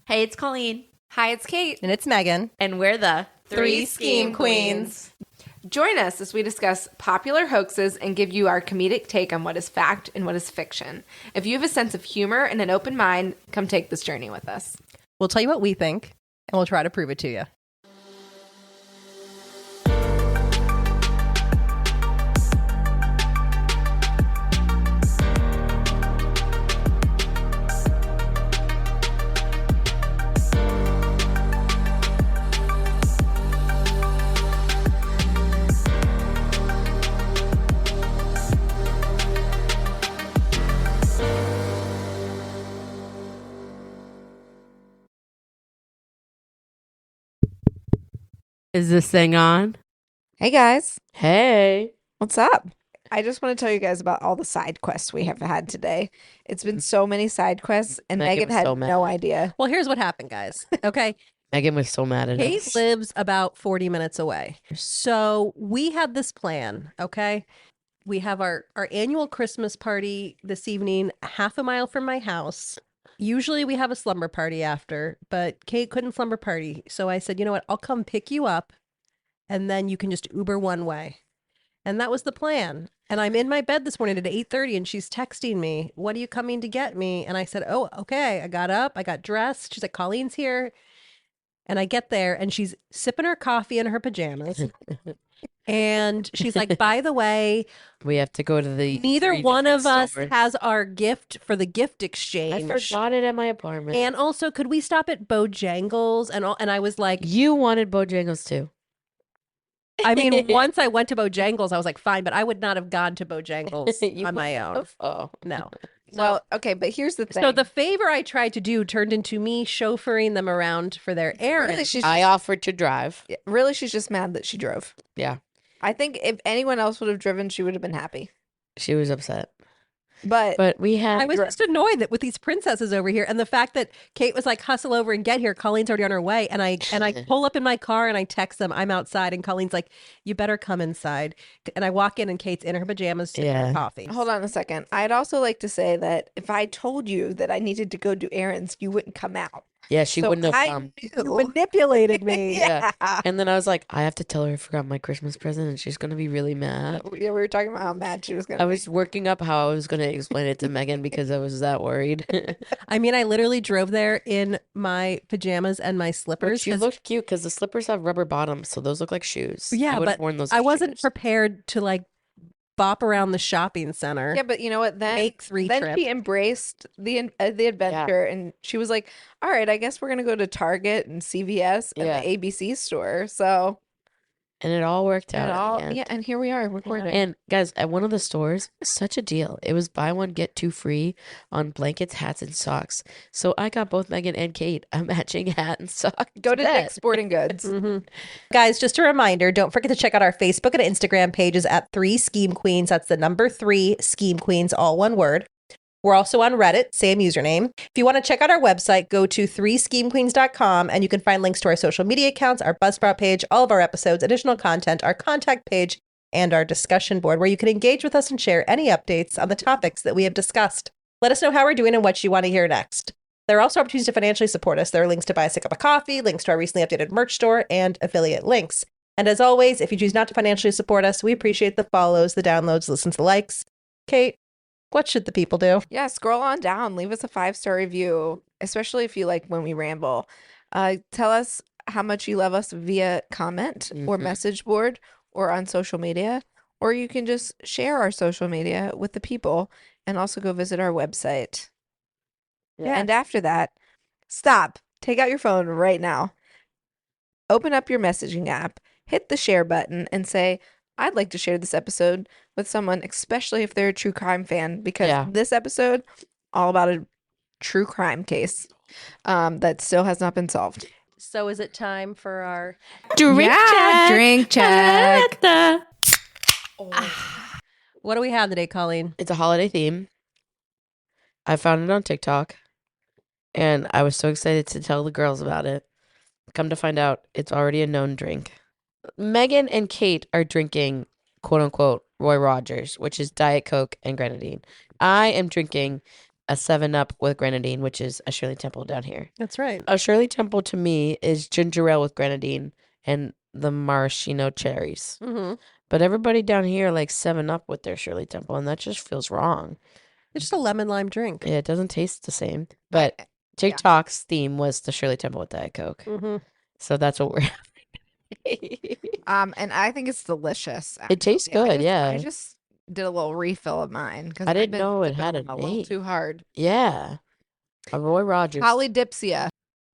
Hey, it's Colleen. Hi, it's Kate. And it's Megan. And we're the Three Scheme Queens. Join us as we discuss popular hoaxes and give you our comedic take on what is fact and what is fiction. If you have a sense of humor and an open mind, come take this journey with us. We'll tell you what we think, and we'll try to prove it to you. Is this thing on? Hey guys, Hey. what's up? I just want to tell you guys about all the side quests we have had today. It's been so many side quests, and Megan Megan was had so mad. no idea. Well, here's what happened, guys. Okay. Megan was so mad at Kate us. lives about 40 minutes away. So we had this plan, okay? We have our annual Christmas party this evening, half a mile from my house. Usually we have a slumber party after, but Kate couldn't slumber party. So I said, you know what? I'll come pick you up and then you can just Uber one way. And that was the plan. And I'm in my bed this morning at 8:30 and she's texting me, "What are you coming to get me?" And I said, "Oh, okay." I got up, I got dressed. She's like, "Colleen's here." And I get there and she's sipping her coffee in her pajamas. And she's like, "By the way, We have to go to the neither three one of different us stores. has our gift for the gift I exchange. forgot it at my apartment. And also, could we stop at Bojangles?" And I was like, You wanted Bojangles too. I mean, once I went to Bojangles, I was like, fine, but I would not have gone to Bojangles You on my own. Oh. No. Well, okay, but here's the thing. So the favor I tried to do turned into me chauffeuring them around for their errands. really, she's I offered to drive. she's just mad that she drove. Yeah. I think if anyone else would have driven, she would have been happy. She was upset. But we had I was just annoyed that with these princesses over here and the fact that Kate was like, "Hustle over and get here. Colleen's already on her way." And I pull up in my car and I text them, "I'm outside." And Colleen's like, "You better come inside." And I walk in and Kate's in her pajamas sipping her coffee. hold on a second. I'd also like to say that if I told you that I needed to go do errands, you wouldn't come out. Yeah, she So wouldn't have I come. knew. Manipulated me. Yeah. And then I was like, I have to tell her I forgot my Christmas present and she's gonna be really mad. Yeah, we were talking about how mad she was going to I was working up how I was gonna explain it to Megan because I was that worried. I mean, I literally drove there in my pajamas and my slippers. But you 'cause- looked cute because the slippers have rubber bottoms, so those look like shoes. Yeah, I would have but worn those. I as wasn't shoes. prepared to like bop around the shopping center. Yeah, but you know what? Make three then trips. she embraced the adventure, and she was like, "All right, I guess we're gonna go to Target and CVS and Yeah. the ABC store." So And it all worked out. and at all, the end. yeah, and here we are recording. And guys, at one of the stores, such a deal. It was buy one, get two free on blankets, hats, and socks. So I got both Megan and Kate a matching hat and sock. Go to set. Dick's Sporting Goods. Guys, just a reminder, don't forget to check out our Facebook and Instagram pages at 3 Scheme Queens. That's the number 3 Scheme Queens, all one word. We're also on Reddit, same username. If you want to check out our website, go to 3schemequeens.com and you can find links to our social media accounts, our Buzzsprout page, all of our episodes, additional content, our contact page, and our discussion board where you can engage with us and share any updates on the topics that we have discussed. Let us know how we're doing and what you want to hear next. There are also opportunities to financially support us. There are links to buy us a cup of coffee, links to our recently updated merch store, and affiliate links. And as always, if you choose not to financially support us, we appreciate the follows, the downloads, listens, the likes. Kate, what should the people do? Yeah, scroll on down, leave us a 5-star review, especially if you like when we ramble. Tell us how much you love us via comment or message board or on social media, or you can just share our social media with the people and also go visit our website. Yeah. And after that, stop. Take out your phone right now. Open up your messaging app, hit the share button, and say, "I'd like to share this episode with someone," especially if they're a true crime fan, because this episode, all about a true crime case that still has not been solved. So is it time for our... Drink check. What do we have today, Colleen? It's a holiday theme. I found it on TikTok, and I was so excited to tell the girls about it. Come to find out, it's already a known drink. Megan and Kate are drinking, quote unquote, Roy Rogers, which is Diet Coke and grenadine. I am drinking a 7-Up with grenadine, which is a Shirley Temple down here. That's right. A Shirley Temple to me is ginger ale with grenadine and the maraschino cherries. Mm-hmm. But everybody down here likes 7-Up with their Shirley Temple, and that just feels wrong. It's just a lemon lime drink. Yeah, it doesn't taste the same. But TikTok's theme was the Shirley Temple with Diet Coke. Mm-hmm. So that's what we're having. And I think it's delicious. It tastes actually. good, yeah. I just did a little refill of mine because I didn't know it had a little name. too hard. Yeah. A Roy Rogers. Polydipsia.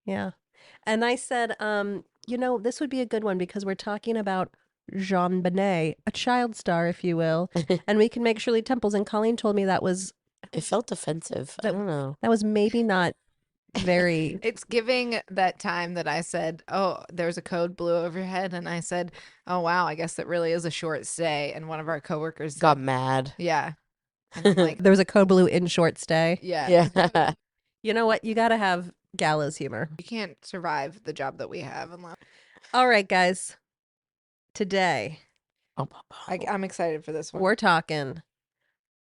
Yeah. And I said, this would be a good one because we're talking about JonBenet, a child star, if you will, and we can make Shirley Temples. And Colleen told me that was It felt offensive. I don't know. maybe not very. It's giving that time that I said, oh, there's a code blue overhead. And I said, oh, wow, I guess that really is a short stay. And one of our coworkers Got mad. yeah. And I'm like, There was a code blue in short stay. yeah. Yeah. You know what? You got to have gallows humor. You can't survive the job that we have unless All right, guys. Today, I'm excited for this one. we're talking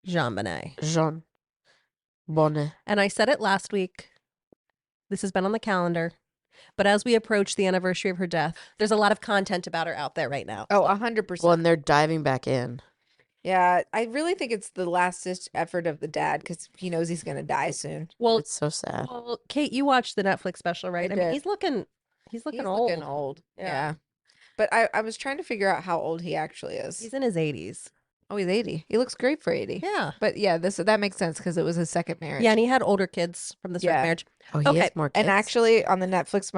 JonBenet. JonBenet. And I said it last week. This has been on the calendar. But as we approach the anniversary of her death, there's a lot of content about her out there right now. Oh, 100%. Well, and they're diving back in. Yeah, I really think it's the last ditch effort of the dad because he knows he's going to die soon. Well, It's so sad. Kate, you watched the Netflix special, right? I I mean, did. he's looking He's old. looking old. Yeah. Yeah. But I was trying to figure out how old he actually is. He's in his 80s. Oh, he's 80. He looks great for 80. Yeah. But yeah, that makes sense because it was his second marriage. Yeah, and he had older kids from this Yeah. marriage. Oh, he Okay, has more kids. And actually, on the Netflix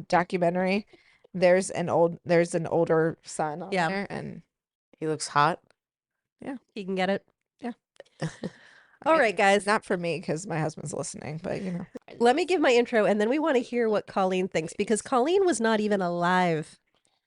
documentary, there's an older son on Yeah. there, and He looks hot. He can get it. Yeah. All right, guys. not for me because my husband's listening, but Let me give my intro, and then we want to hear what Colleen thinks because Colleen was not even alive.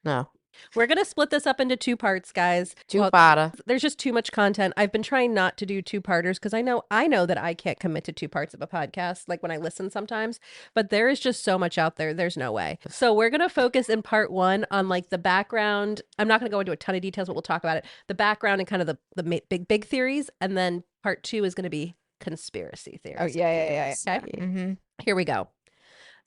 No. We're going to split this up into 2 parts, guys. Two-parter. There's just too much content. I've been trying not to do 2-parters because I know that I can't commit to 2 parts of a podcast, like when I listen sometimes, but there is just so much out there. There's no way. So we're going to focus in part 1 on like the background. I'm not going to go into a ton of details, but we'll talk about it. The background and kind of the big theories. And then part 2 is going to be conspiracy theories. oh yeah. Okay. Mm-hmm. Here we go.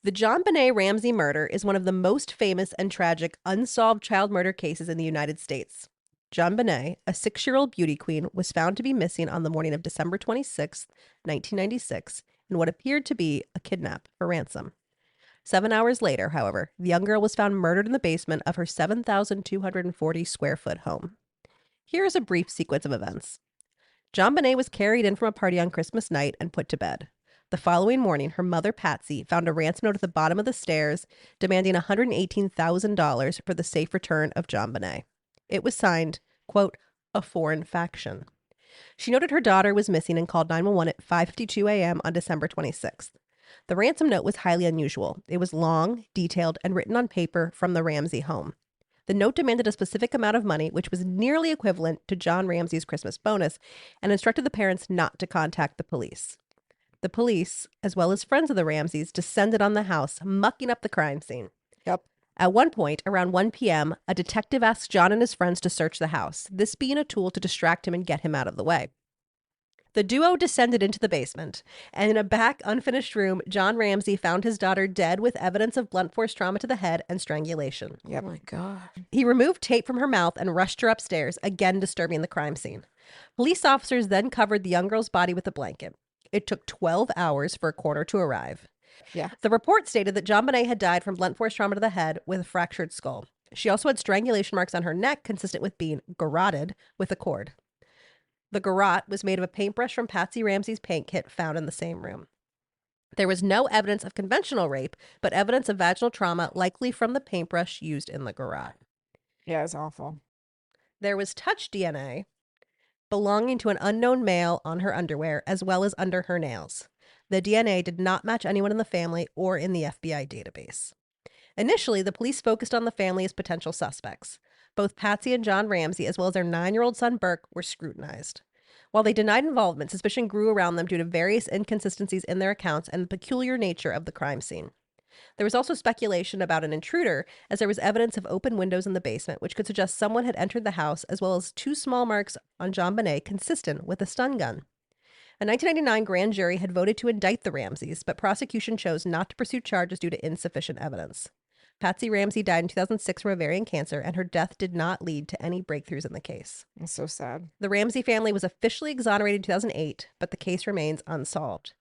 The JonBenet Ramsey murder is one of the most famous and tragic unsolved child murder cases in the United States. JonBenet, a 6-year-old beauty queen, was found to be missing on the morning of December 26, 1996, in what appeared to be a kidnap for ransom. 7 hours later, however, the young girl was found murdered in the basement of her 7,240 square foot home. Here is a brief sequence of events. JonBenet was carried in from a party on Christmas night and put to bed. The following morning, her mother, Patsy, found a ransom note at the bottom of the stairs demanding $118,000 for the safe return of JonBenet. It was signed, quote, a foreign faction. She noted her daughter was missing and called 911 at 5:52 a.m. on December 26th. The ransom note was highly unusual. It was long, detailed, and written on paper from the Ramsey home. The note demanded a specific amount of money, which was nearly equivalent to John Ramsey's Christmas bonus, and instructed the parents not to contact the police. The police, as well as friends of the Ramseys, descended on the house, mucking up the crime scene. Yep. At one point, around 1 p.m., a detective asked John and his friends to search the house, this being a tool to distract him and get him out of the way. The duo descended into the basement, and in a back, unfinished room, John Ramsey found his daughter dead with evidence of blunt force trauma to the head and strangulation. Oh, my God. He removed tape from her mouth and rushed her upstairs, again disturbing the crime scene. Police officers then covered the young girl's body with a blanket. It took 12 hours for a coroner to arrive. Yeah. The report stated that JonBenet had died from blunt force trauma to the head with a fractured skull. She also had strangulation marks on her neck consistent with being garrotted with a cord. The garotte was made of a paintbrush from Patsy Ramsey's paint kit found in the same room. There was no evidence of conventional rape, but evidence of vaginal trauma, likely from the paintbrush used in the garotte. Yeah, it's awful. There was touch DNA belonging to an unknown male on her underwear, as well as under her nails. The DNA did not match anyone in the family or in the FBI database. Initially, the police focused on the family as potential suspects. Both Patsy and John Ramsey, as well as their 9-year-old son Burke, were scrutinized. While they denied involvement, suspicion grew around them due to various inconsistencies in their accounts and the peculiar nature of the crime scene. There was also speculation about an intruder, as there was evidence of open windows in the basement, which could suggest someone had entered the house, as well as 2 small marks on JonBenet consistent with a stun gun. A 1999 grand jury had voted to indict the Ramseys, but prosecution chose not to pursue charges due to insufficient evidence. Patsy Ramsey died in 2006 from ovarian cancer, and her death did not lead to any breakthroughs in the case. It's so sad. The Ramsey family was officially exonerated in 2008, but the case remains unsolved.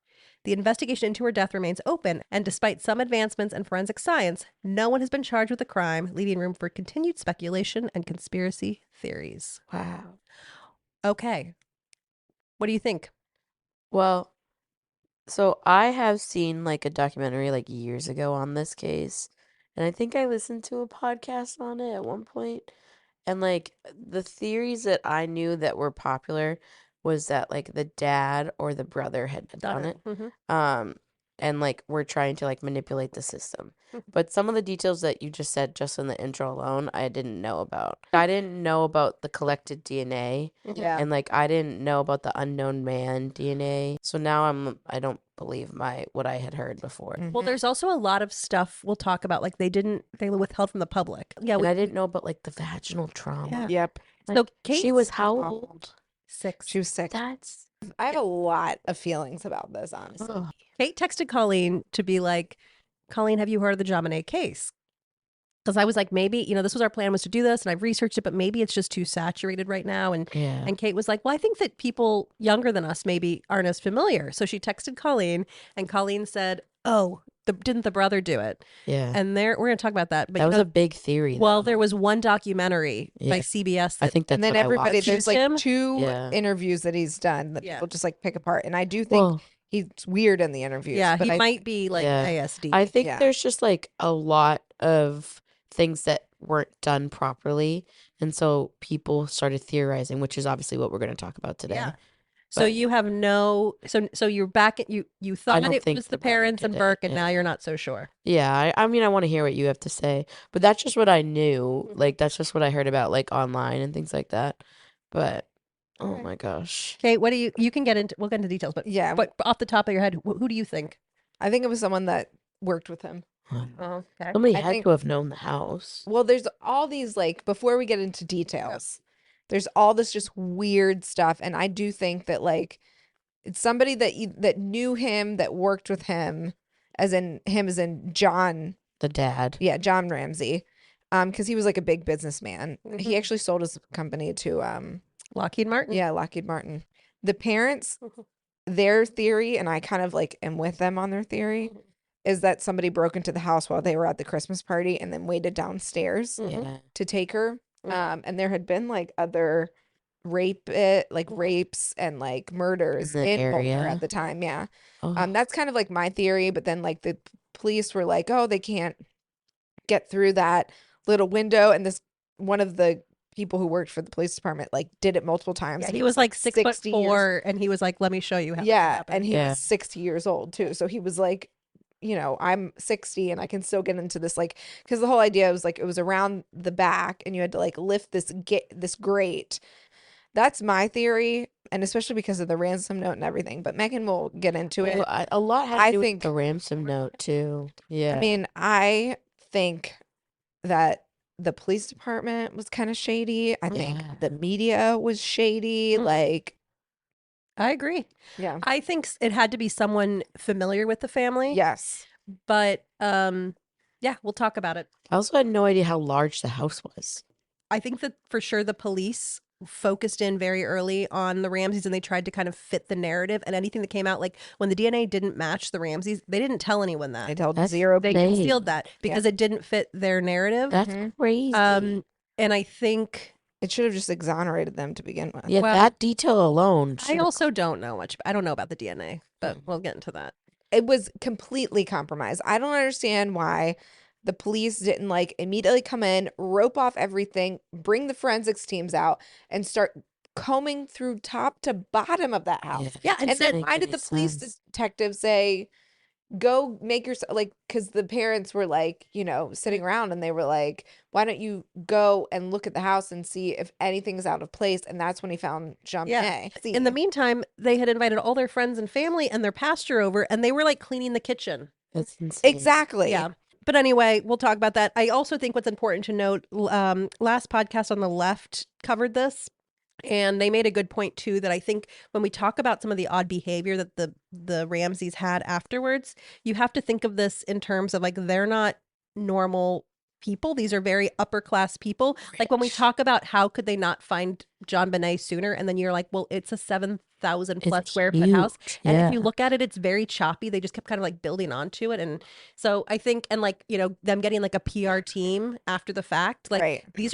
The investigation into her death remains open, and despite some advancements in forensic science, no one has been charged with the crime, leaving room for continued speculation and conspiracy theories. Wow. Okay. What do you think? Well, so I have seen like a documentary like years ago on this case, and I think I listened to a podcast on it at one point. And like the theories that I knew that were popular was that like the dad or the brother had done it. Mhm. And like we're trying to like manipulate the system. But some of the details that you just said just in the intro alone, I didn't know about. I didn't know about the collected DNA. Yeah. And like I didn't know about the unknown man DNA. So now I don't believe what I had heard before. Well, there's also a lot of stuff we'll talk about, like they withheld from the public. Yeah, And I didn't know about like the vaginal trauma. Yeah. Yep. So She was Kate's how old? 6. She was sick. That's I have a lot of feelings about this, honestly. ugh. Kate texted Colleen to be like, Colleen, have you heard of the JonBenet case? Because I was like, maybe, this was our plan, was to do this, and I've researched it, but maybe it's just too saturated right now. And Yeah. and Kate was like, well, I think that people younger than us maybe aren't as familiar. So she texted Colleen, and Colleen said, oh, didn't the brother do it? Yeah. And we're going to talk about that. But That was a big theory. well, though. there was one documentary by Yeah. CBS. I think that's And then what I everybody, watched. there's like Him? 2 Yeah. interviews that he's done that Yeah. people just like pick apart. And I do think Well, he's weird in the interviews. Yeah, but he I, might be like Yeah. ASD. I think Yeah. there's just like a lot of things that weren't done properly, and so people started theorizing, which is obviously what we're going to talk about today. Yeah. So But- you have so you're back at you thought don't it think was the the brother parents and did it, Burke, and yeah. now you're not so sure. Yeah, I mean, I want to hear what you have to say, but that's just what I knew. Mm-hmm. Like, that's just what I heard about, like, online and things like that. But, oh Alright. my gosh. Kate, what do you can get into? We'll get into details, but yeah, but off the top of your head, who do you think? I think it was someone that worked with him. Oh, okay. Somebody I had think- to have known the house. Well, there's all these like before we get into details, there's all this just weird stuff, and I do think that like it's somebody that knew him, that worked with him, as in John, The dad. John Ramsey, because he was like a big businessman. Mhm. He actually sold his company to Lockheed Martin. Lockheed Martin. The parents, Mhm. their theory, and I kind of like am with them on their theory, is that somebody broke into the house while they were at the Christmas party and then waited downstairs Mhm. Yeah. to take her. Mhm. And there had been like other rapes and like murders In the in Boulder area? at the time. Yeah. Oh, That's kind of like my theory, but then like the police were like, oh, they can't get through that little window. And this one of the people who worked for the police department like did it multiple times. Yeah, and he was like 6'4", 60 years. and he was like, "Let me show you how." Yeah, this happened. and he Yeah. was 60 years old too. So he was like, I'm 60 and I can still get into this, like, because the whole idea was like it was around the back and you had to like lift this grate. That's my theory, and especially because of the ransom note and everything. But Megan will get into it. well, a lot had to I do think- with the ransom note, too. Yeah. I mean, I think that the police department was kind of shady. I think Yeah. the media was shady. Mm. Like, I agree. yeah, I think it had to be someone familiar with the family. yes. But yeah, we'll talk about it. I also had no idea how large the house was. I think that for sure the police focused in very early on the Ramseys, and they tried to kind of fit the narrative, and anything that came out, like when the DNA didn't match the Ramseys, they didn't tell anyone They that. told That's- zero They people. Dang. concealed that because it didn't fit their narrative. That's Mhm. crazy. And I think It should have just exonerated them to begin with. yeah, well, that detail alone. I should've- also don't know much. I don't know about the DNA, but we'll get into that. It was completely compromised. I don't understand why the police didn't like immediately come in, rope off everything, bring the forensics teams out, and start combing through top to bottom of that house. Yeah, And said- then why did the Makes police sense. detective say, go make yourself like, because the parents were like, sitting around and they were like, why don't you go and look at the house and see if anything's out of place? And that's when he found JonBenet. In the meantime, they had invited all their friends and family and their pastor over, and they were like cleaning the kitchen. That's insane. Exactly. Yeah. But anyway, we'll talk about that. I also think what's important to note, last podcast on the left covered this. And they made a good point too that I think when we talk about some of the odd behavior that the Ramseys had afterwards, you have to think of this in terms of like they're not normal people. These are very upper class people. Like when we Rich. talk about how could they not find JonBenet sooner, and then you're like, well, it's a 7,000 plus It's square foot house. huge. And Yeah. if you look at it, it's very choppy. They just kept kind of like building onto it. And so I think, and like, you know, them getting like a PR team after the fact, like Right. these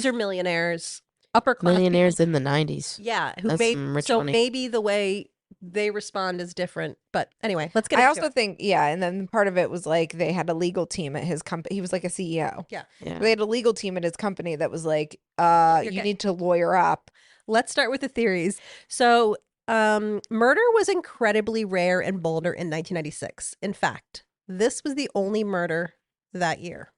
are millionaires, upper class people. Millionaires in the 90s. Yeah, who That's made some rich so money. maybe the way they respond is different. But anyway, let's get I into also it. think, yeah, and then part of it was like they had a legal team at his company. He was like a CEO. Yeah. Yeah. They had a legal team at his company that was like, you Okay. need to lawyer up. Let's start with the theories. So, murder was incredibly rare in Boulder in 1996. In fact, this was the only murder that year.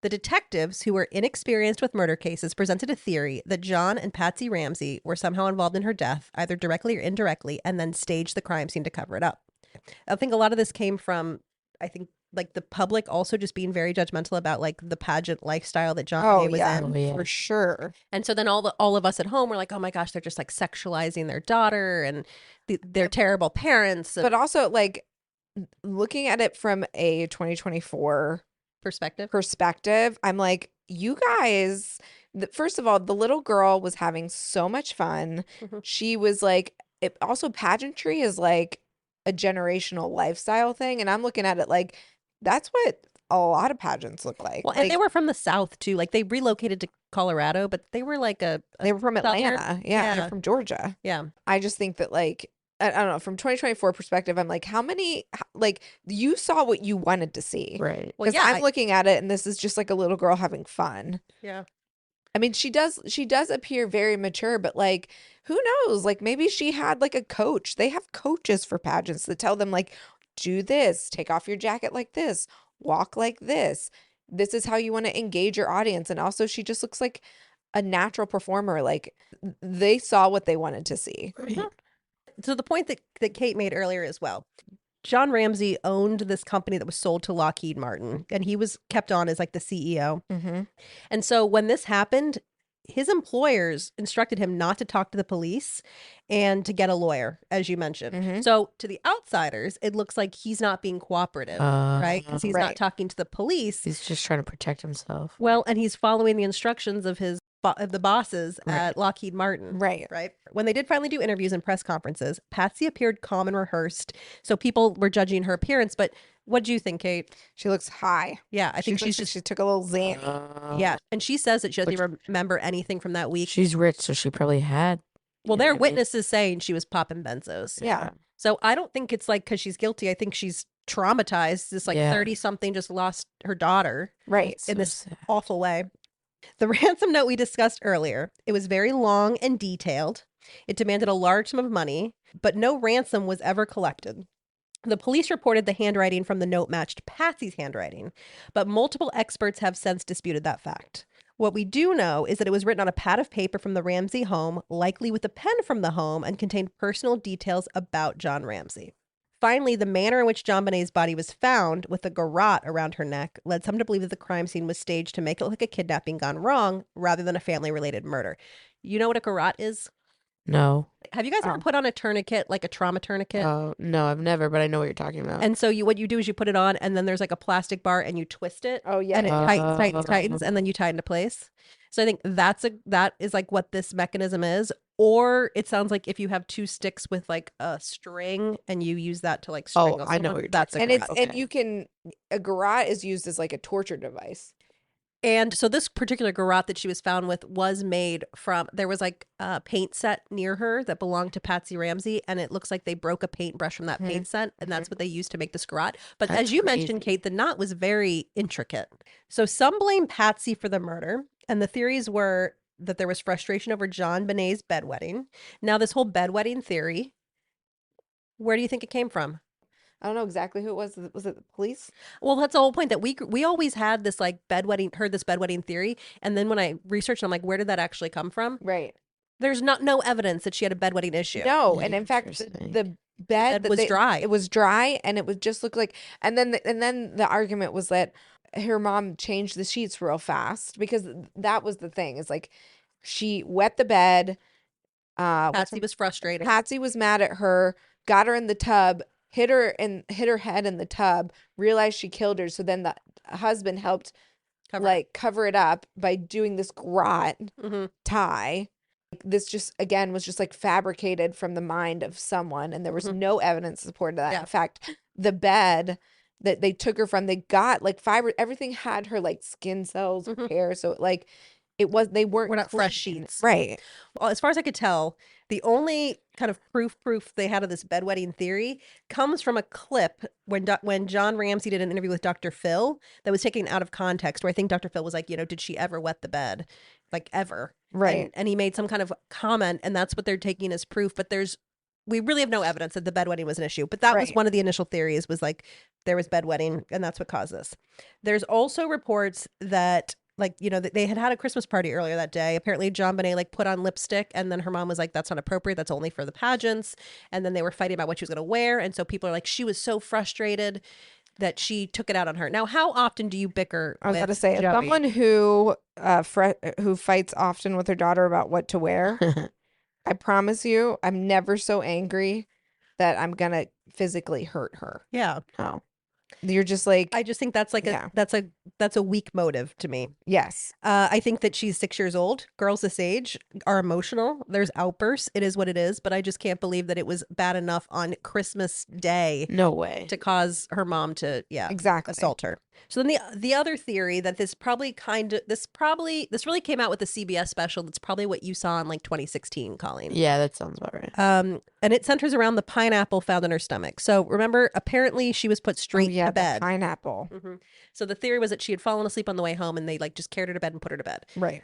The detectives, who were inexperienced with murder cases, presented a theory that John and Patsy Ramsey were somehow involved in her death, either directly or indirectly, and then staged the crime scene to cover it up. I think a lot of this came from, I think, like the public also just being very judgmental about like the pageant lifestyle that John Oh, was yeah, in. Oh, yeah. for sure. And so then all of us at home were like, oh my gosh, they're just like sexualizing their daughter and they're terrible parents. But also, like, looking at it from a 2024 perspective, I'm like, you guys, first of all, the little girl was having so much fun. Mhm. She was like, also pageantry is like a generational lifestyle thing. And I'm looking at it like, that's what a lot of pageants look like. Well, and Like, they were from the South too. Like they relocated to Colorado, but they were like they were from Southern- Atlanta. Yeah, they're yeah. from Georgia. yeah. I just think that like I don't know, from 2024 perspective, I'm like, how many like you saw what you wanted to see. Right. Well, Because yeah, I'm looking at it and this is just like a little girl having fun. yeah. I mean, she does appear very mature, but like who knows? Like maybe she had like a coach. They have coaches for pageants that tell them like, do this, take off your jacket like this, walk like this. This is how you want to engage your audience. And also she just looks like a natural performer. Like they saw what they wanted to see. Right. So the point that Kate made earlier as well. John Ramsey owned this company that was sold to Lockheed Martin, and he was kept on as like the CEO. Mm-hmm. And so when this happened, his employers instructed him not to talk to the police and to get a lawyer, as you mentioned. Mhm. So to the outsiders, it looks like he's not being cooperative, right? Because he's not Right. talking to the police. He's just trying to protect himself. Well, and he's following the instructions of of the bosses Right. at Lockheed Martin. Right. Right. When they did finally do interviews and press conferences, Patsy appeared calm and rehearsed. So people were judging her appearance. But what do you think, Kate? She looks high. Yeah, I think She she's looks like just, she took a little Xan. yeah. And she says that she doesn't remember anything from that week. She's rich, so she probably had. Well, you know there are what I mean? witnesses saying she was popping benzos. Yeah. So I don't think it's like because she's guilty. I think she's traumatized. This like Yeah. 30 something just lost her daughter Right. That's in so this sad. awful way. The ransom note we discussed earlier, it was very long and detailed. It demanded a large sum of money, but no ransom was ever collected. The police reported the handwriting from the note matched Patsy's handwriting, but multiple experts have since disputed that fact. What we do know is that it was written on a pad of paper from the Ramsey home, likely with a pen from the home, and contained personal details about John Ramsey. Finally, the manner in which JonBenet's body was found, with a garrotte around her neck, led some to believe that the crime scene was staged to make it look like a kidnapping gone wrong rather than a family-related murder. You know what a garrotte is? No. Have you guys ever Oh. put on a tourniquet, like a trauma tourniquet? Oh, no, I've never, but I know what you're talking about. And so what you do is you put it on, and then there's like a plastic bar, and you twist it, Oh yeah. and it tightens, Oh. and then you tie it into place. So I think that is like what this mechanism is. Or it sounds like if you have two sticks with like a string, and you use that to like Oh, strangle I know someone, what you're that's a and garrotte. it's and Okay. you can a garrote is used as like a torture device. And so this particular garrote that she was found with was made from, there was like a paint set near her that belonged to Patsy Ramsey, and it looks like they broke a paintbrush from that Mhm. paint set, and that's what they used to make this garrote. But That's as you mentioned, crazy. Kate, the knot was very intricate. So some blame Patsy for the murder, and the theories were that there was frustration over JonBenet's bedwetting. Now, this whole bedwetting theory, where do you think it came from? I don't know exactly who it was. Was it the police? Well, that's the whole point, that we always had this like heard this bedwetting theory, and then when I researched, I'm like, where did that actually come from? Right. There's no evidence that she had a bedwetting issue. No, and in fact, Interesting. the bed Bed was dry. It was dry, and it would just look like. And then the argument was that her mom changed the sheets real fast because that was the thing. Is like she wet the bed, Patsy was frustrated. Patsy was mad at her, got her in the tub, hit her head in the tub, realized she killed her. So then the husband helped cover it up by doing this garrotte tie. This just again was just like fabricated from the mind of someone, and there was no evidence to support that. In fact, the bed that they took her from, they got like fiber, everything had her like skin cells, hair, so like they weren't not fresh clean. sheets, right? Well, as far as I could tell, the only kind of proof they had of this bedwetting theory comes from a clip when John Ramsey did an interview with Dr. Phil that was taken out of context, where I think Dr. Phil was like, did she ever wet the bed? Like ever. Right. And he made some kind of comment, and that's what they're taking as proof. But we really have no evidence that the bedwetting was an issue. But that was one of the initial theories, was like there was bedwetting, and that's what caused this. There's also reports that that they had a Christmas party earlier that day. Apparently JonBenet put on lipstick, and then her mom was like, that's not appropriate. That's only for the pageants. And then they were fighting about what she was going to wear. And so people are like, she was so frustrated that she took it out on her. Now, how often do you bicker? I was with about to say, as Joey? someone who fights often with her daughter about what to wear, I promise you, I'm never so angry that I'm gonna physically hurt her. Yeah. No. You're just like, I just think that's that's a weak motive to me. yes. I think that she's 6 years old. Girls this age are emotional. There's outbursts. It is what it is. But I just can't believe that it was bad enough on Christmas Day No way. to cause her mom to Exactly. assault her. So then the other theory that this really came out with the CBS special. That's probably what you saw in 2016, Colleen. Yeah, that sounds about right. And it centers around the pineapple found in her stomach. So remember, apparently she was put straight to bed. The pineapple. So the theory was that she had fallen asleep on the way home, and they just carried her to bed and put her to bed. Right.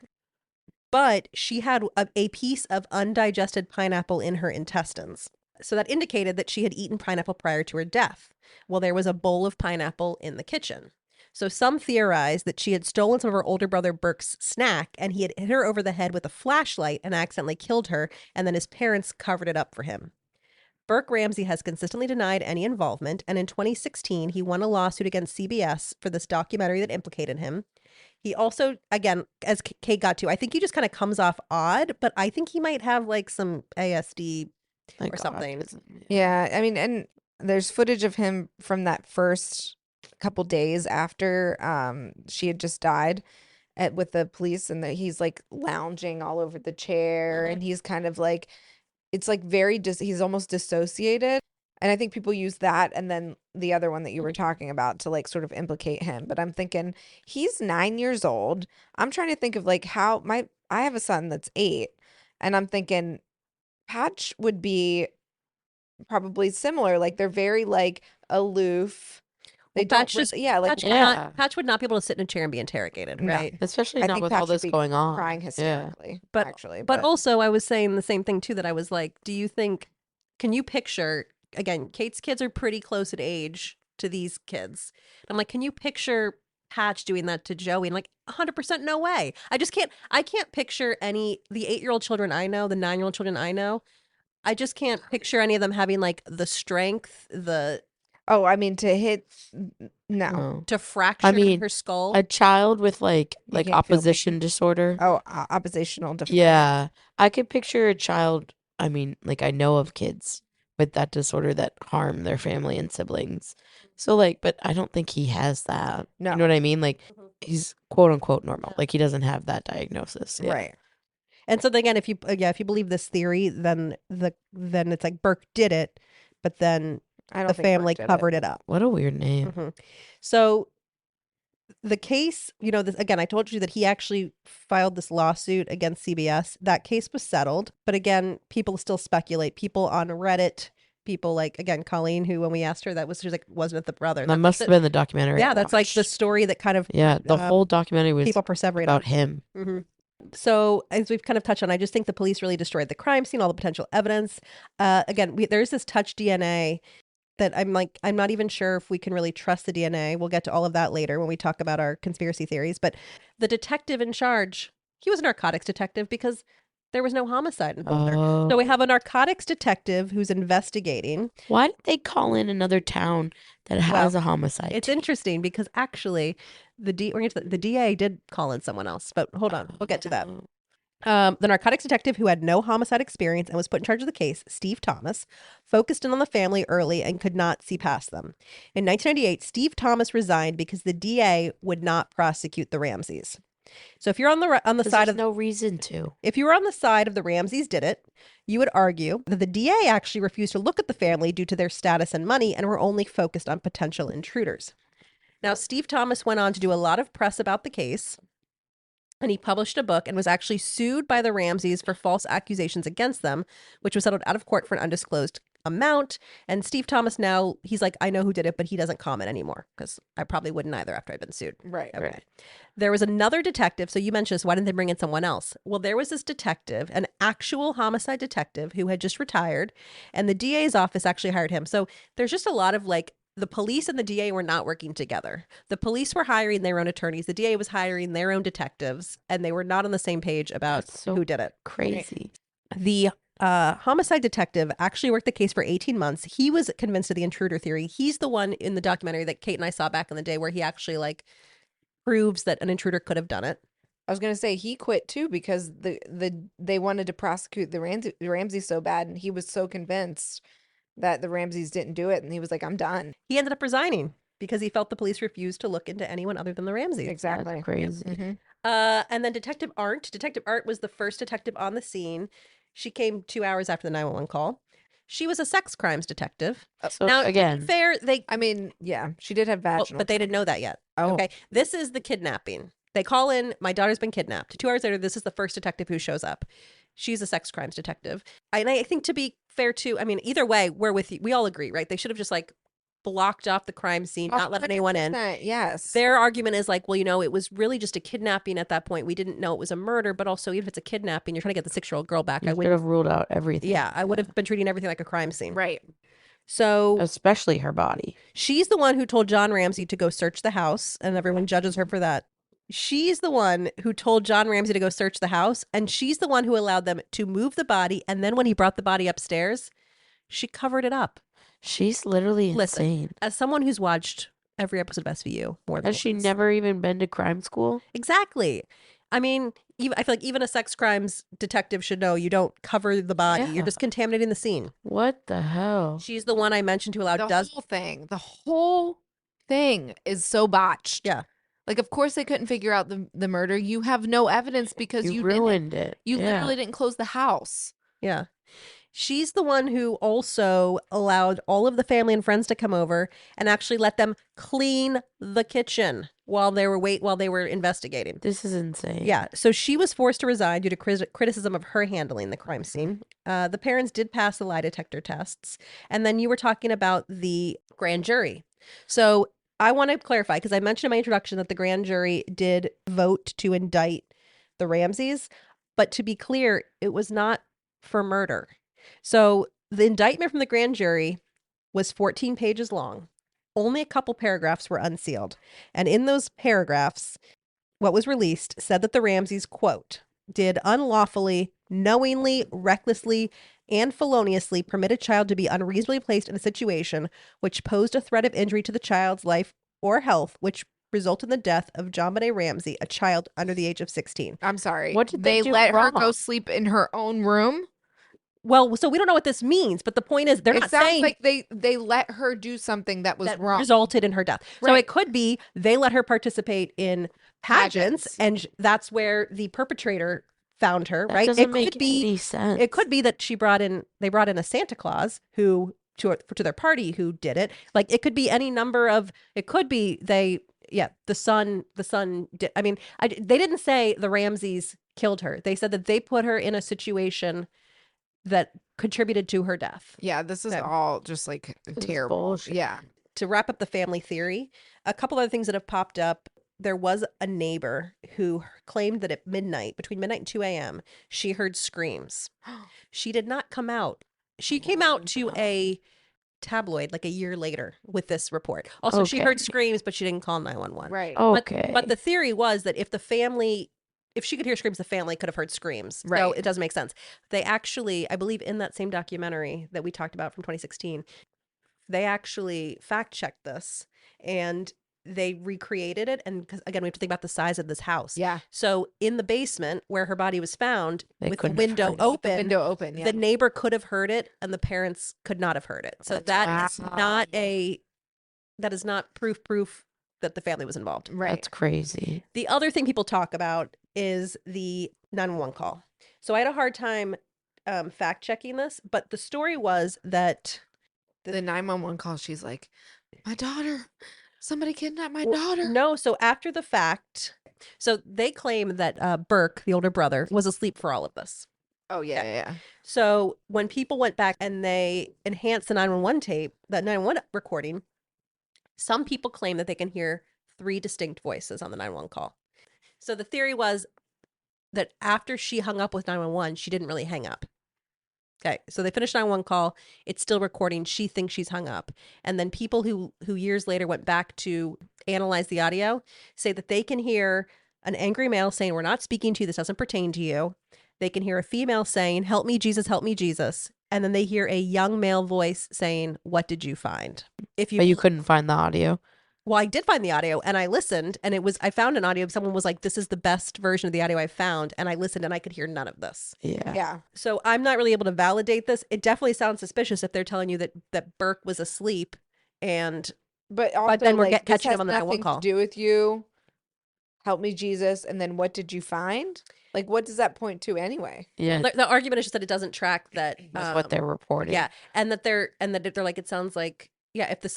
But she had a piece of undigested pineapple in her intestines. So that indicated that she had eaten pineapple prior to her death. Well, there was a bowl of pineapple in the kitchen. So some theorized that she had stolen some of her older brother Burke's snack, and he had hit her over the head with a flashlight and accidentally killed her, and then his parents covered it up for him. Burke Ramsey has consistently denied any involvement, and in 2016, he won a lawsuit against CBS for this documentary that implicated him. He also, again, as Kate got to, I think he just kind of comes off odd, but I think he might have some ASD or something. Yeah, I mean, and there's footage of him from that first couple days after she had just died with the police, and that he's lounging all over the chair, and he's kind of it's he's almost dissociated. And I think people use that and then the other one that you were talking about to sort of implicate him. But I'm thinking he's 9 years old. I'm trying to think of how I have a son that's 8, and I'm thinking Patch would be probably similar. They're very aloof. They don't Patch just Patch would not be able to sit in a chair and be interrogated, No. right? Especially I not think with Patch all would this be going on. crying hysterically. But actually, but also I was saying the same thing too, that I was like, do you think, can you picture, again, Kate's kids are pretty close in age to these kids. And I'm like, can you picture Patch doing that to Joey? And 100% no way. I can't picture the 8-year-old children I know, the 9-year-old children I know. I just can't picture any of them having the strength, oh, I mean, to hit, no. to fracture her skull. A child with can't feel opposition disorder. Oh, oppositional defiance. Yeah, I could picture a child. I mean, I know of kids with that disorder that harm their family and siblings. So but I don't think he has that. No. You know what I mean? He's quote unquote normal. He doesn't have that diagnosis. Yeah. Right. And so again, if you believe this theory, then it's Burke did it, but then I don't the think family Burke did covered it up. What a weird name. So the case, again, I told you that he actually filed this lawsuit against CBS. That case was settled, but again, people still speculate. People on Reddit, people again, Colleen, who when we asked her, she's wasn't it the brother? That must have been the documentary. Yeah, that's the story that kind of the whole documentary was people perseverate about on. him. So as we've kind of touched on, I just think the police really destroyed the crime scene, all the potential evidence. Again, there's this touch DNA that I'm not even sure if we can really trust the DNA. We'll get to all of that later when we talk about our conspiracy theories. But the detective in charge, he was a narcotics detective because there was no homicide involved there. So we have a narcotics detective who's investigating. Why did they call in another town that has a homicide? It's interesting because actually the DA did call in someone else, but hold on, we'll get to that. The narcotics detective who had no homicide experience and was put in charge of the case, Steve Thomas, focused in on the family early and could not see past them. In 1998, Steve Thomas resigned because the DA would not prosecute the Ramseys. So if you're on the side There's of no reason to. if you were on the side of the Ramseys did it, you would argue that the DA actually refused to look at the family due to their status and money and were only focused on potential intruders. Now, Steve Thomas went on to do a lot of press about the case. And he published a book and was actually sued by the Ramseys for false accusations against them, which was settled out of court for an undisclosed amount. And Steve Thomas now, he's like, I know who did it, but he doesn't comment anymore because I probably wouldn't either after I'd been sued. Right. Okay. Right. There was another detective. So you mentioned this. Why didn't they bring in someone else? Well, there was this detective, an actual homicide detective who had just retired, and the DA's office actually hired him. So there's just a lot of like, the police and the DA were not working together. The police were hiring their own attorneys. The DA was hiring their own detectives, and they were not on the same page about That's so who did it. Crazy. The homicide detective actually worked the case for 18 months. He was convinced of the intruder theory. He's the one in the documentary that Kate and I saw back in the day where he actually like proves that an intruder could have done it. I was gonna say he quit too because they wanted to prosecute the Ramseys so bad, and he was so convinced that the Ramseys didn't do it, and he was like, "I'm done." He ended up resigning because he felt the police refused to look into anyone other than the Ramseys. Exactly. That's crazy. Mhm. And then Detective Arndt. Detective Arndt was the first detective on the scene. She came 2 hours after the 911 call. She was a sex crimes detective. So Now, to be again, fair, they I mean, yeah, she did have vaginal, but they didn't know that yet. Oh. Okay, this is the kidnapping. They call in, my daughter's been kidnapped. 2 hours later, this is the first detective who shows up. She's a sex crimes detective. And I think to be fair too, I mean, either way, we're with you. We all agree, right? They should have just like blocked off the crime scene, not let anyone in. 100%, yes. Their argument is like, well, you know, it was really just a kidnapping at that point. We didn't know it was a murder, but also even if it's a kidnapping, you're trying to get the 6-year-old girl back. you I would would, have ruled out everything. yeah, I would have been treating everything like a crime scene. Right. So Especially her body. she's the one who told John Ramsey to go search the house, and everyone judges her for that. She's the one who told John Ramsey to go search the house, and she's the one who allowed them to move the body. And then when he brought the body upstairs, she covered it up. She's literally Listen, insane. as someone who's watched every episode of SVU more than Has she once. never even been to crime school? Exactly. I mean, I feel like even a sex crimes detective should know you don't cover the body. Yeah. You're just contaminating the scene. What the hell? She's the one I mentioned who allowed The whole thing is so botched. Yeah. Like, of course they couldn't figure out the murder. You have no evidence because You you ruined it. You Yeah. literally didn't close the house. Yeah. She's the one who also allowed all of the family and friends to come over and actually let them clean the kitchen while they were investigating. This is insane. Yeah. So she was forced to resign due to criticism of her handling the crime scene. The parents did pass the lie detector tests. And then you were talking about the grand jury. So I want to clarify because I mentioned in my introduction that the grand jury did vote to indict the Ramseys. But to be clear, it was not for murder. So the indictment from the grand jury was 14 pages long. Only a couple paragraphs were unsealed. And in those paragraphs, what was released said that the Ramseys, quote, did unlawfully, knowingly, recklessly, and feloniously permit a child to be unreasonably placed in a situation which posed a threat of injury to the child's life or health, which resulted in the death of JonBenet Ramsey, a child under the age of 16. I'm sorry. What did they do let her go wrong? sleep in her own room? Well, so we don't know what this means, but the point is they're It not sounds saying like they let her do something that was that wrong. resulted in her death. So Right. it could be they let her participate in pageants, and that's where the perpetrator found her, That right? doesn't It make could be any sense. it could be that they brought in a Santa Claus who to their party who did it. Like it could be any number of it could be the son did. I mean, they didn't say the Ramseys killed her. They said that they put her in a situation that contributed to her death. Yeah, this is Okay. all just like This is terrible. bullshit. Yeah. To wrap up the family theory, a couple other things that have popped up. There was a neighbor who claimed that at midnight, between midnight and 2 a.m., she heard screams. She did not come out. She came out to a tabloid like a year later with this report. Also, she Okay. heard screams, but she didn't call 911. Right. Okay. But the theory was that if she could hear screams, the family could have heard screams. So Right. it doesn't make sense. They actually, I believe in that same documentary that we talked about from 2016, they actually fact checked this. And they recreated it. And because again, we have to think about the size of this house. Yeah. So in the basement where her body was found, They with the couldn't have window heard it. open, Window open. Yeah. the neighbor could have heard it and the parents could not have heard it. So that is not proof that the family was involved. Right. That's crazy. The other thing people talk about is the 911 call. So I had a hard time fact checking this, but the story was that The 911 call. She's like, my daughter. Somebody kidnapped my Well, daughter. no, so after the fact, so they claim that Burke, the older brother, was asleep for all of this. Oh yeah, yeah. So when people went back and they enhanced the 911 tape, that 911 recording, some people claim that they can hear 3 distinct voices on the 911 call. So the theory was that after she hung up with 911, she didn't really hang up. Okay, so they finished 911 call. It's still recording. She thinks she's hung up. And then people who years later went back to analyze the audio say that they can hear an angry male saying, we're not speaking to you. This doesn't pertain to you. They can hear a female saying, help me, Jesus, help me, Jesus. And then they hear a young male voice saying, what did you find? But you couldn't find the audio. Well, I did find the audio and I listened, and I found an audio. Someone was like, this is the best version of the audio I found. And I listened and I could hear none of this. Yeah. Yeah. So I'm not really able to validate this. It definitely sounds suspicious if they're telling you that Burke was asleep and But also, then we're like, this catching has him on the 911 nothing call. to do with you. Help me, Jesus. And then what did you find? Like, what does that point to anyway? Yeah. the argument is just that it doesn't track that That's what they're reporting. yeah, and that they're like, it sounds like, yeah, if the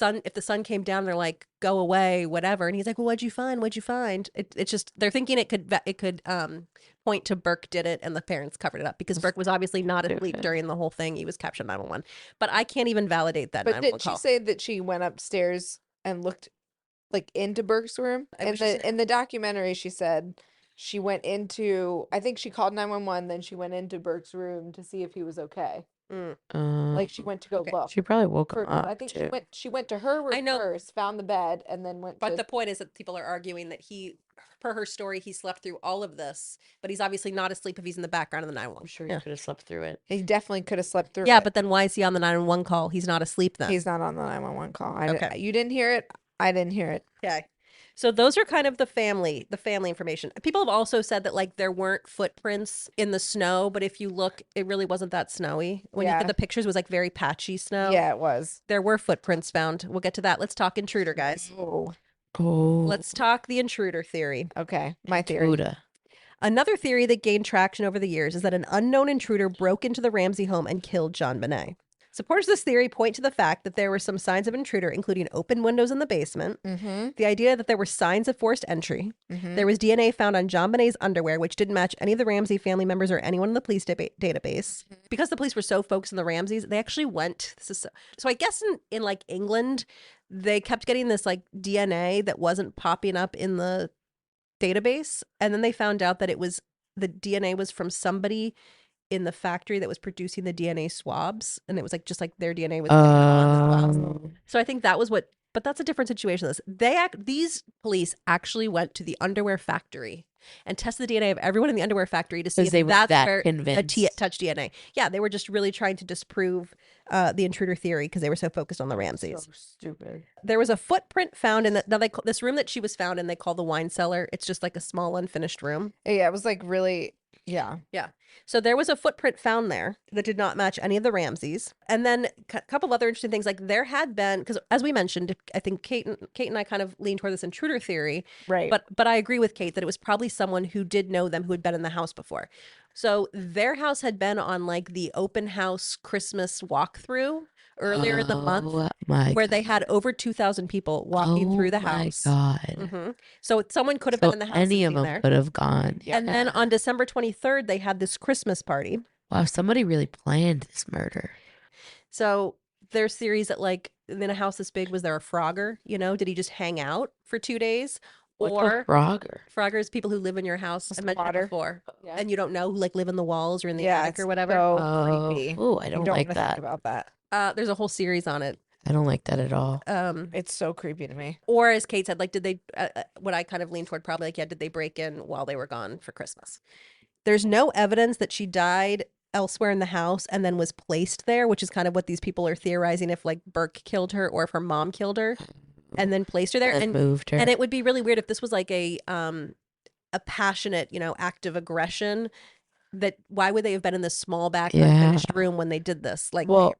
sun came down, they're like, go away, whatever, and he's like, well, what'd you find? It's just they're thinking it could point to Burke did it and the parents covered it up because Burke was obviously not asleep Stupid. during the whole thing. He was captured 911, but I can't even validate that. But 911 did she call. say that she went upstairs and looked like into Burke's room? I was In the documentary, she said she went into, I think she called 911, then she went into Burke's room to see if he was okay. Like she went to go Okay. look. She probably woke him For, up. I think too. she went to her room I know. first, found the bed, and then went But to the point is that people are arguing that per her story, he slept through all of this, but he's obviously not asleep if he's in the background of the 911. I'm sure you could have slept through it. He definitely could have slept through Yeah, it. but then why is he on the 911 call? He's not asleep then. He's not on the 911 call. Okay. You didn't hear it. I didn't hear it. Okay. So those are kind of the family information. People have also said that like there weren't footprints in the snow, but if you look, it really wasn't that snowy. When you look Yeah. at the pictures, it was like very patchy snow. Yeah, it was. There were footprints found. We'll get to that. Let's talk intruder, guys. Oh, Oh. Let's talk the intruder theory. okay. My theory. Buddha. Another theory that gained traction over the years is that an unknown intruder broke into the Ramsey home and killed JonBenet. Supporters of this theory point to the fact that there were some signs of intruder, including open windows in the basement, Mm-hmm. the idea that there were signs of forced entry. Mm-hmm. There was DNA found on JonBenet's underwear, which didn't match any of the Ramsey family members or anyone in the police database. Because the police were so focused on the Ramseys, they actually went. This is so I guess in like England, they kept getting this like DNA that wasn't popping up in the database, and then they found out that the DNA was from somebody in the factory that was producing the DNA swabs, and it was like just like their DNA was getting on the swabs. So I think that was what, but that's a different situation. These police actually went to the underwear factory and tested the DNA of everyone in the underwear factory to see Because if they were that's that where convinced. touch DNA. Yeah, they were just really trying to disprove the intruder theory because they were so focused on the Ramseys. So stupid. There was a footprint found in this room that she was found in. They call the wine cellar. It's just like a small unfinished room. Yeah, it was like really. Yeah. So there was a footprint found there that did not match any of the Ramseys. And then a couple of other interesting things, like there had been, because as we mentioned, I think Kate and I kind of leaned toward this intruder theory. Right. But I agree with Kate that it was probably someone who did know them, who had been in the house before. So their house had been on like the open house Christmas walkthrough earlier in the month, where they had over 2,000 people walking through the house. Oh my God. hmm So someone could have So been in the house. any and of seen them there. could have gone. And then on December 23rd, they had this Christmas party. Wow, somebody really planned this murder. So there's theories that like in a house this big, was there a Frogger? You know, did he just hang out for 2 days? What's Or a Frogger? Froggers, people who live in your house. I mentioned it squatter. before. Yeah. And you don't know who like live in the walls or in the Yeah, attic or it's whatever. so Oh, creepy. ooh, I You don't don't like wanna think that. about that. There's a whole series on it. I don't like that at all. It's so creepy to me. Or as Kate said, like, did they, what I kind of leaned toward probably like, yeah, did they break in while they were gone for Christmas? There's no evidence that she died elsewhere in the house and then was placed there, which is kind of what these people are theorizing, if like Burke killed her or if her mom killed her. and then placed her there. And And moved her. and it would be really weird if this was like a passionate, act of aggression. That why would they have been in this small back unfinished room when they did this? Like, well,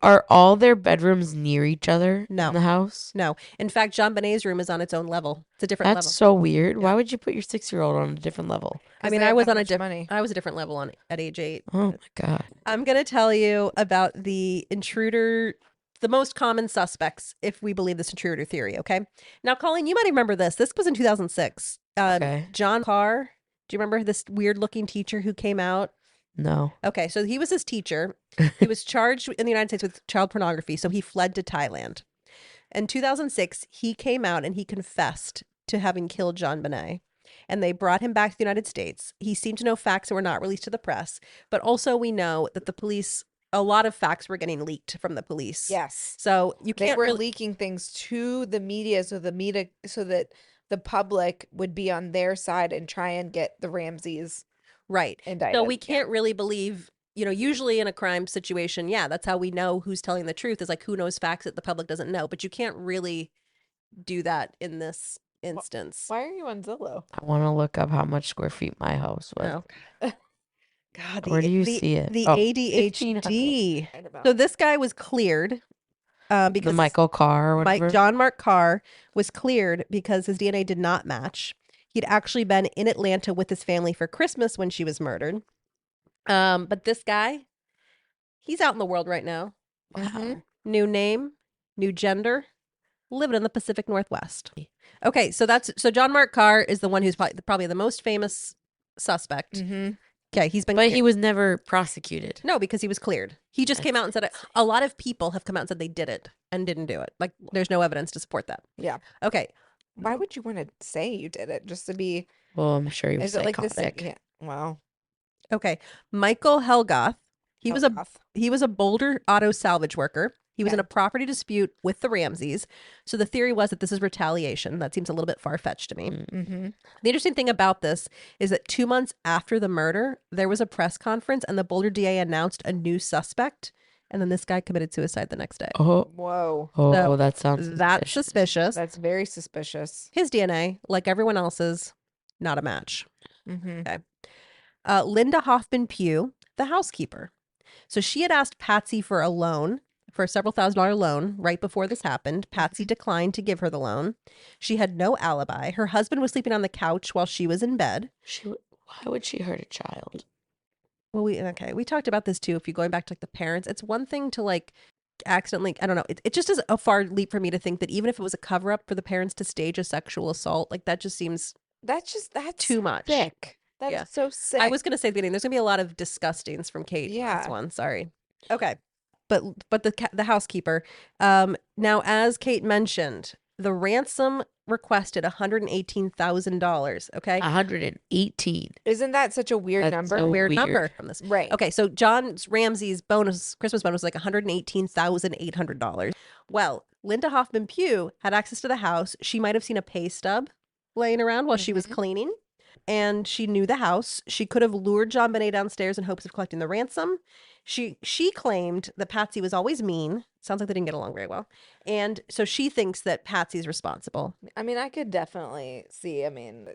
are all their bedrooms near each other No. in the house? no. In fact, JonBenet's room is on its own level. It's a different That's level. so weird. Why would you put your 6-year-old on a different level? I mean, they I have was that on a much money. I was a different level at age 8. Oh my God. I'm going to tell you about the intruder, the most common suspects, if we believe this intruder theory, okay? Now, Colleen, you might remember this. This was in 2006. Okay. John Carr, do you remember this weird-looking teacher who came out? No. Okay, so he was his teacher. He was charged in the United States with child pornography, so he fled to Thailand. In 2006, he came out and he confessed to having killed JonBenet. And they brought him back to the United States. He seemed to know facts that were not released to the press. But also we know that the police, a lot of facts were getting leaked from the police. Yes. So you They can't were really... leaking things to the media so that the public would be on their side and try and get the Ramseys Right. indicted. So we can't really believe, usually in a crime situation, yeah, that's how we know who's telling the truth, is like who knows facts that the public doesn't know. But you can't really do that in this instance. Why are you on Zillow? I want to look up how much square feet my house was. Oh. God, Where do you see it? The Oh, ADHD. Right about. So this guy was cleared The because Michael Carr or whatever. John Mark Carr was cleared because his DNA did not match. He'd actually been in Atlanta with his family for Christmas when she was murdered. But this guy, he's out in the world right now. Mhm. New name, new gender, living in the Pacific Northwest. Okay, so John Mark Carr is the one who's probably the most famous suspect. Mhm. Okay, he's been But cleared. he was never prosecuted. No, because he was cleared. He just came out and said it. A lot of people have come out and said they did it and didn't do it. Like, there's no evidence to support that. Yeah. Okay. Why would you want to say you did it just to be? Well, I'm sure he was Is it like this? psychotic. Yeah. Wow. Okay. Michael Helgoth. He was Helgoth. a Boulder auto salvage worker. He was Okay. in a property dispute with the Ramseys. So the theory was that this is retaliation. That seems a little bit far-fetched to me. Mm-hmm. The interesting thing about this is that 2 months after the murder, there was a press conference and the Boulder DA announced a new suspect. And then this guy committed suicide the next day. Oh, Whoa. So that sounds That's suspicious. That's very suspicious. His DNA, like everyone else's, not a match. Mm-hmm. Linda Hoffman Pugh, the housekeeper. So she had asked Patsy for a loan, for a several $1,000 loan right before this happened. Patsy declined to give her the loan. She had no alibi. Her husband was sleeping on the couch while she was in bed. Why would she hurt a child? Well, we talked about this too. If you're going back to like the parents, it's one thing to like accidentally, I don't know. It just is a far leap for me to think that even if it was a cover up for the parents to stage a sexual assault, like that just seems That's too much. sick. That's Yeah. so sick. I was going to say at the beginning, there's going to be a lot of disgustings from Kate. in Yeah. This one. Sorry. Okay. But the housekeeper. Now, as Kate mentioned, the ransom requested $118,000. Okay. 118. Isn't that such a weird That's number? so Weird weird. number from this. Right. Okay. So John Ramsey's Christmas bonus was like $118,800. Well, Linda Hoffman Pugh had access to the house. She might have seen a pay stub laying around while she was cleaning. And she knew the house. She could have lured JonBenet downstairs in hopes of collecting the ransom. She claimed that Patsy was always mean. Sounds like they didn't get along very well. And so she thinks that Patsy's responsible. I mean, I could definitely see.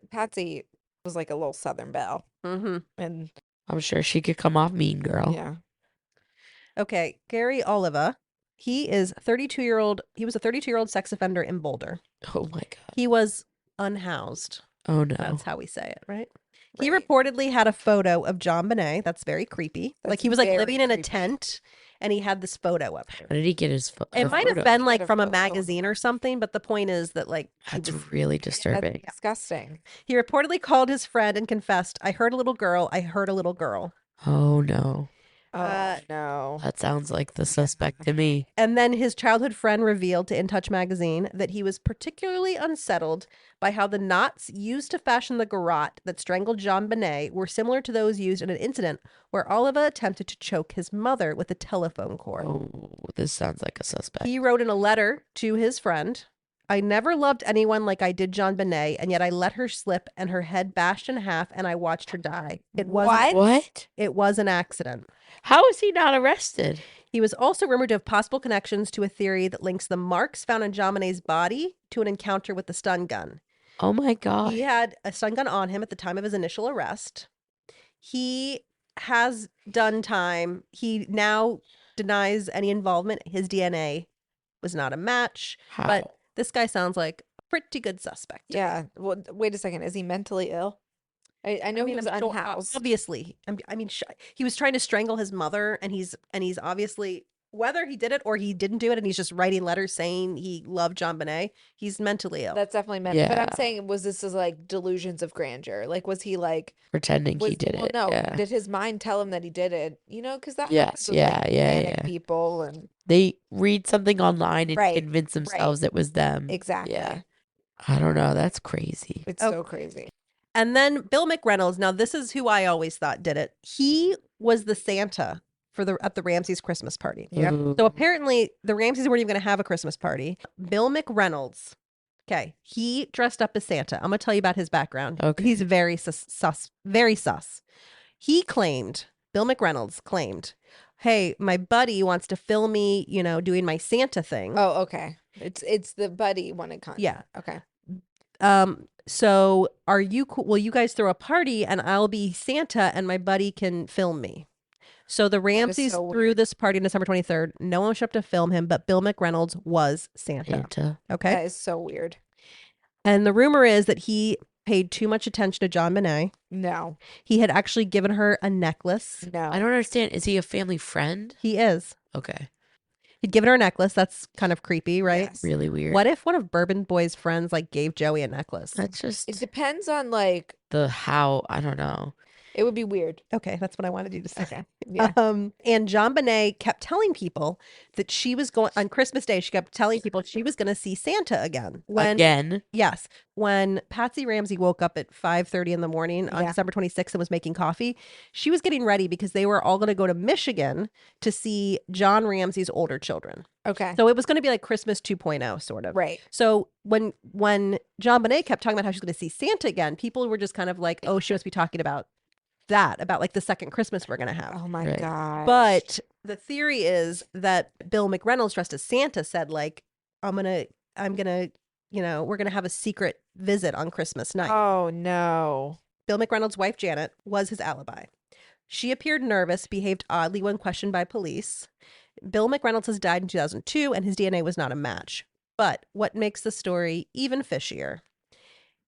Patsy was like a little Southern belle, Mm-hmm. and I'm sure she could come off mean girl. yeah, Okay, Gary Oliva. He is 32-year-old. He was a 32-year-old sex offender in Boulder. Oh my God. He was unhoused. Oh no. That's how we say it, right? He Right. reportedly had a photo of JonBenet. That's very creepy. Like That's he was like very living in a creepy. tent and he had this photo of her. How did he get his It might have photo? been like Get a from a photo. magazine or something, but the point is that like That's really disturbing. that's disgusting. he reportedly called his friend and confessed, "I heard a little girl. I heard a little girl." Oh no. Oh no. That sounds like the suspect to me. And then his childhood friend revealed to In Touch magazine that he was particularly unsettled by how the knots used to fashion the garrotte that strangled JonBenet were similar to those used in an incident where Oliva attempted to choke his mother with a telephone cord. Oh, this sounds like a suspect. He wrote in a letter to his friend, I never loved anyone like I did JonBenet, and yet I let her slip and her head bashed in half and I watched her die. What? What? It was an accident. How is he not arrested? He was also rumored to have possible connections to a theory that links the marks found on JonBenet's body to an encounter with the stun gun. Oh my God. He had a stun gun on him at the time of his initial arrest. He has done time. He now denies any involvement. His DNA was not a match. How? But this guy sounds like a pretty good suspect. Yeah. Well, wait a second. Is he mentally ill? I know he was I'm sure- unhoused. obviously. He was trying to strangle his mother, and he's obviously, whether he did it or he didn't do it, and he's just writing letters saying he loved JonBenet, he's mentally ill. That's definitely meant. But I'm Yeah. saying, was this as like delusions of grandeur? Like, was he like, Pretending he did well, it. no, Yeah. did his mind tell him that he did it? You know, because that Yes, happens with, yeah, like, yeah, manic yeah. people and They read something online and Right, convince themselves it was them. exactly. Yeah. I don't know. That's crazy. It's Oh. so crazy. And then Bill McReynolds. Now, this is who I always thought did it. He was the Santa at the Ramseys Christmas party. Yep. Ooh. So apparently, the Ramseys weren't even going to have a Christmas party. Bill McReynolds. Okay, he dressed up as Santa. I'm going to tell you about his background. Okay. He's very sus. Very sus. He claimed, Bill McReynolds claimed, hey, my buddy wants to film me, doing my Santa thing. Oh, okay. It's the buddy wanted content. Yeah. Okay. So are you cool? Will you guys throw a party and I'll be Santa and my buddy can film me? So the Ramseys so threw weird. this party on December 23rd. No one showed up to film him, but Bill McReynolds was Santa. Santa. Okay. That is so weird. And the rumor is that he paid too much attention to JonBenet. No. He had actually given her a necklace. No. I don't understand. Is he a family friend? He is. Okay. He'd given her a necklace. That's kind of creepy, right? Yes. Really weird. What if one of Bourbon Boy's friends gave Joey a necklace? That's just It depends on like, I don't know. it would be weird. Okay, that's what I wanted you to say. Okay. Yeah. And JonBenet kept telling people that she was going on Christmas Day. She kept telling people she was going to see Santa again. Again. Yes, when Patsy Ramsey woke up at 5:30 in the morning on Yeah. December 26th and was making coffee, she was getting ready because they were all going to go to Michigan to see John Ramsey's older children. Okay. So it was going to be like Christmas 2.0 sort of. Right. So when JonBenet kept talking about how she's going to see Santa again, people were just kind of like, oh, she must be talking about that, about like the second Christmas we're going to have. Oh my Right. God. But the theory is that Bill McReynolds dressed as Santa said like, we're going to have a secret visit on Christmas night. Oh no. Bill McReynolds' wife, Janet, was his alibi. She appeared nervous, behaved oddly when questioned by police. Bill McReynolds has died in 2002 and his DNA was not a match. But what makes the story even fishier?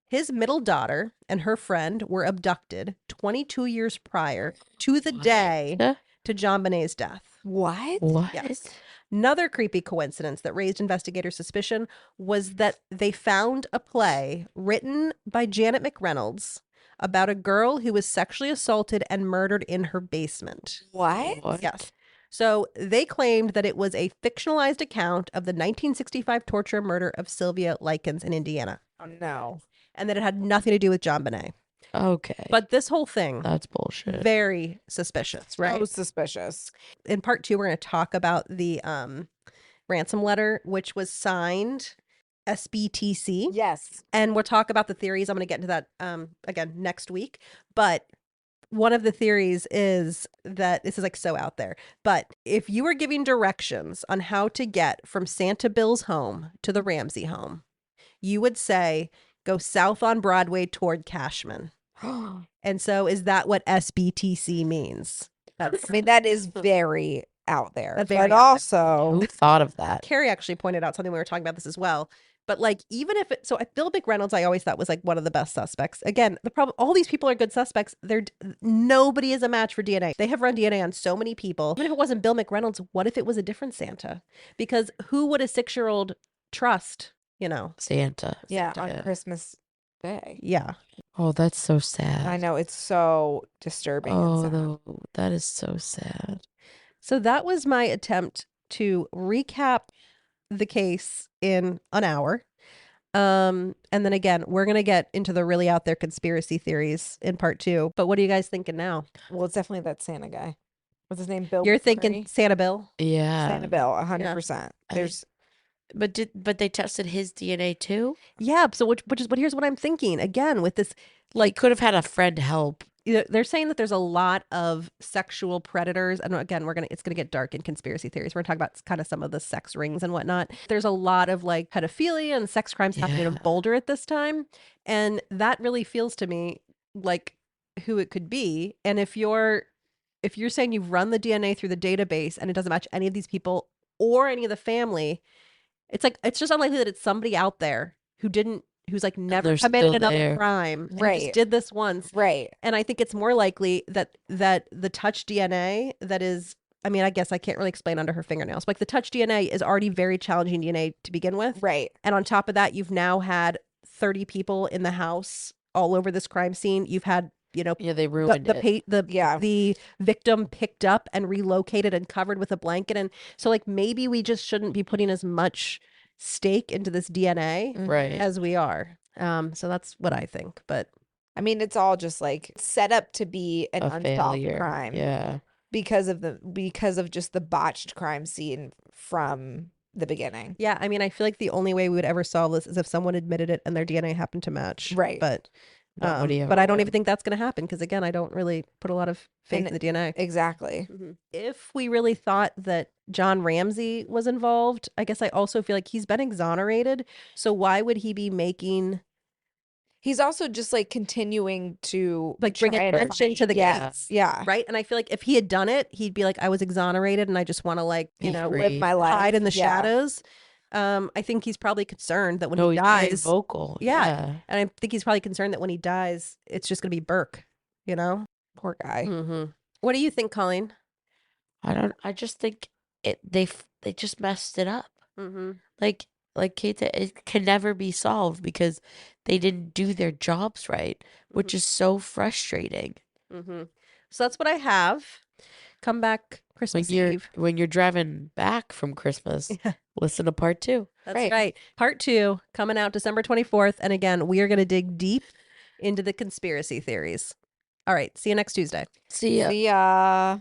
His middle daughter and her friend were abducted 22 years prior to the day to JonBenet's death. What? What? Yes. Another creepy coincidence that raised investigators' suspicion was that they found a play written by Janet McReynolds about a girl who was sexually assaulted and murdered in her basement. What? What? Yes. So they claimed that it was a fictionalized account of the 1965 torture and murder of Sylvia Likens in Indiana, Oh no. and that it had nothing to do with JonBenet. Okay. But this whole thing, That's bullshit. very suspicious, right? So suspicious. In part 2, we're going to talk about the ransom letter, which was signed SBTC. Yes. And we'll talk about the theories. I'm going to get into that again next week. But one of the theories is that this is like so out there. But if you were giving directions on how to get from Santa Bill's home to the Ramsey home, you would say, go south on Broadway toward Cashman. And so is that what SBTC means? That's I mean, that is very out there. That's but very out there. also, Who thought of that? Carrie actually pointed out something. We were talking about this as well. But like, even if it, so Bill McReynolds, I always thought was like one of the best suspects. Again, the problem, all these people are good suspects. Nobody is a match for DNA. They have run DNA on so many people. Even if it wasn't Bill McReynolds, what if it was a different Santa? Because who would a 6-year-old trust, Santa. yeah, Santa. on Christmas Day. Yeah. Oh, that's so sad. I know, it's so disturbing. and Oh, sad. no, that is so sad. So that was my attempt to recap the case in an hour. And then again, we're going to get into the really out there conspiracy theories in part 2. But what are you guys thinking now? Well, it's definitely that Santa guy. What's his name? Bill. You're thinking Murray? Santa Bill? Yeah. Santa Bill, 100%. I- There's But they tested his DNA too? Yeah. So but here's what I'm thinking again with this, Like, could have had a friend help. they're saying that there's a lot of sexual predators, and again, it's gonna get dark in conspiracy theories. We're gonna talk about kind of some of the sex rings and whatnot. There's a lot of like pedophilia and sex crimes happening in Yeah. Boulder at this time, and that really feels to me like who it could be. And if you're saying you've run the DNA through the database and it doesn't match any of these people or any of the family, it's like it's just unlikely that it's somebody out there who's like never they're committed still another there. crime and Right. just did this once. Right. And I think it's more likely that the touch DNA that is, I mean, I guess I can't really explain under her fingernails, but like the touch DNA is already very challenging DNA to begin with. Right. And on top of that, you've now had 30 people in the house all over this crime scene. You've had, Yeah, they ruined it. the victim picked up and relocated and covered with a blanket. And so like maybe we just shouldn't be putting as much stake into this DNA Right. as we are. So that's what I think. But I mean, it's all just like set up to be an A unsolved failure. crime Yeah. because of just the botched crime scene from the beginning. yeah, I mean, I feel like the only way we would ever solve this is if someone admitted it and their DNA happened to match. Right. But Nobody but ever I don't will. even think that's going to happen because again, I don't really put a lot of faith And- in the DNA. Exactly. If we really thought that John Ramsey was involved, I guess I also feel like he's been exonerated. So why would he be making He's also just like continuing to like bring try and attention to the find- case? Yeah. Right. And I feel like if he had done it, he'd be like, I was exonerated and I just want to like, Be know, free. Live my life. hide in the Yeah. shadows. I think he's probably concerned that when No, he he's very dies, vocal. Yeah. and I think he's probably concerned that when he dies, it's just going to be Burke, Poor guy. What do you think, Colleen? I just think they just messed it up. Like Kate said, it can never be solved because they didn't do their jobs right, which is so frustrating. So that's what I have. Come back Christmas Eve. When you're driving back from Christmas, listen to part 2. That's right. Part 2 coming out December 24th. And again, we are going to dig deep into the conspiracy theories. All right. See you next Tuesday. See ya. See ya.